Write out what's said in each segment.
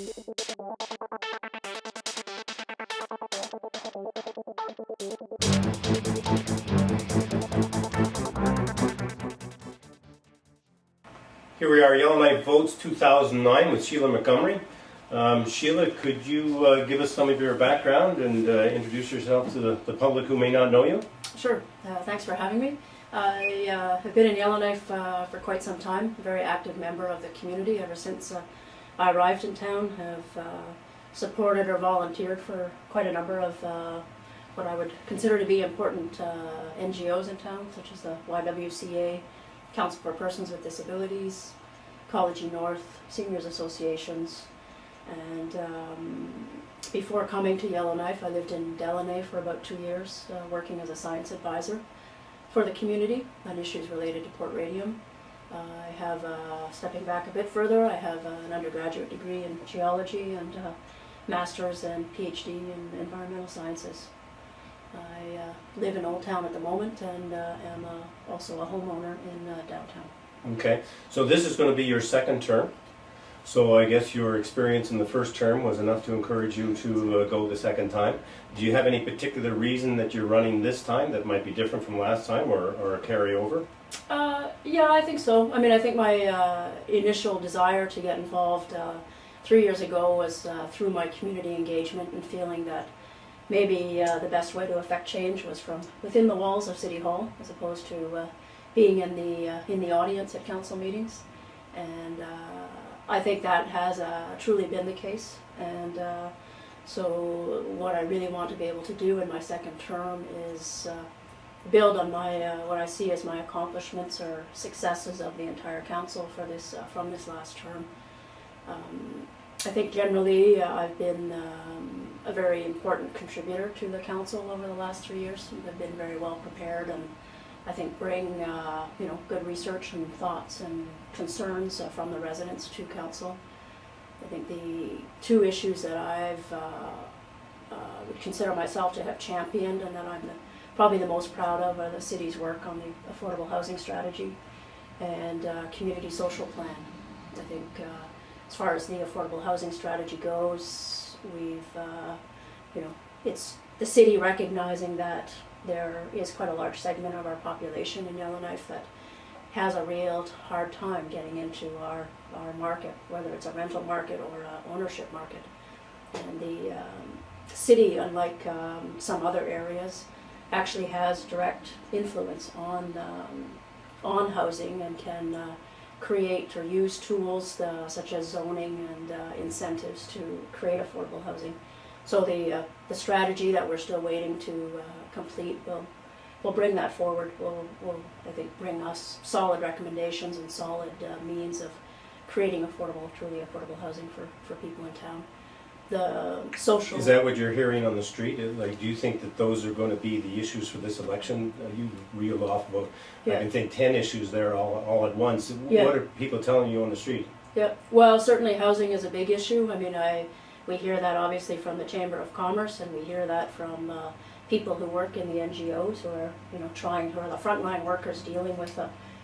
Here we are, Yellowknife Votes 2009 with Shelagh Montgomery. Shelagh, could you give us some of your background and introduce yourself to the public who may not know you? Sure. Thanks for having me. I have been in Yellowknife for quite some time, a very active member of the community ever since I arrived in town. Have supported or volunteered for quite a number of what I would consider to be important NGOs in town, such as the YWCA, Council for Persons with Disabilities, Ecology North, Seniors Associations, and before coming to Yellowknife, I lived in Delaney for about 2 years, working as a science advisor for the community on issues related to port radium. I have, stepping back a bit further, I have an undergraduate degree in geology and master's and PhD in environmental sciences. I live in Old Town at the moment and am also a homeowner in downtown. Okay, so this is going to be your second term. So I guess your experience in the first term was enough to encourage you to go the second time. Do you have any particular reason that you're running this time that might be different from last time or a carryover? Yeah, I think so. I mean, I think my initial desire to get involved 3 years ago was through my community engagement and feeling that maybe the best way to affect change was from within the walls of City Hall as opposed to being in the audience at council meetings. And I think that has truly been the case, and so what I really want to be able to do in my second term is build on my what I see as my accomplishments or successes of the entire council for this from this last term. I think generally I've been a very important contributor to the council over the last 3 years. I've been very well prepared and I think bring good research and thoughts and concerns from the residents to council. I think the two issues that I've would consider myself to have championed and that I'm probably the most proud of are the city's work on the affordable housing strategy and community social plan. I think as far as the affordable housing strategy goes, we've it's the city recognizing that there is quite a large segment of our population in Yellowknife that has a real hard time getting into our market, whether it's a rental market or an ownership market. And the city, unlike some other areas, actually has direct influence on housing and can create or use tools such as zoning and incentives to create affordable housing. So the strategy that we're still waiting to complete will bring that forward. Will I think bring us solid recommendations and solid means of creating truly affordable housing for people in town. The social. Is that what you're hearing on the street? Like, do you think that those are going to be the issues for this election? You reeled off about, yeah. I think 10 issues there all at once. Yeah. What are people telling you on the street? Yeah. Well, certainly housing is a big issue. I mean, we hear that obviously from the Chamber of Commerce, and we hear that from people who work in the NGOs who are, who are the frontline workers dealing with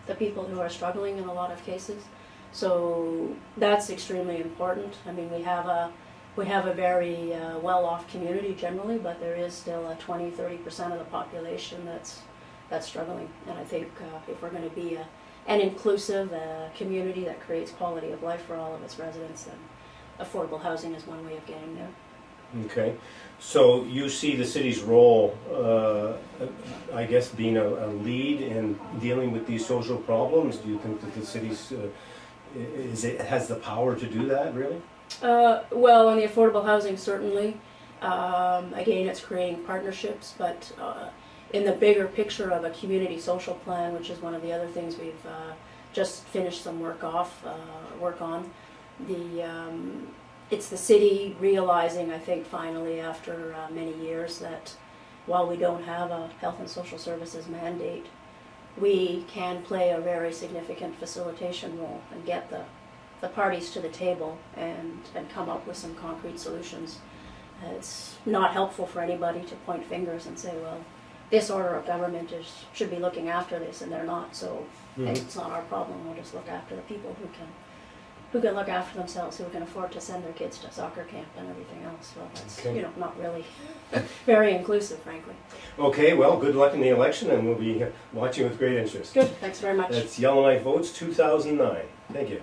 the people who are struggling in a lot of cases. So that's extremely important. I mean, we have a very well-off community generally, but there is still a 20–30% of the population that's struggling. And I think if we're going to be an inclusive community that creates quality of life for all of its residents, then affordable housing is one way of getting there. Okay, so you see the city's role, I guess, being a lead in dealing with these social problems. Do you think that the city's has the power to do that, really? Well, on the affordable housing, certainly. Again, it's creating partnerships, but in the bigger picture of a community social plan, which is one of the other things we've just finished some work on, it's the city realizing, I think, finally after many years that while we don't have a health and social services mandate, we can play a very significant facilitation role and get the parties to the table and come up with some concrete solutions. It's not helpful for anybody to point fingers and say, well, this order of government should be looking after this, and they're not, so it's not our problem. We'll just look after the people who can who can look after themselves, who can afford to send their kids to soccer camp and everything else. Well, that's Okay. not really very inclusive, frankly. Okay, well, good luck in the election, and we'll be watching with great interest. Good, thanks very much. That's Yellowknife Votes 2009. Thank you.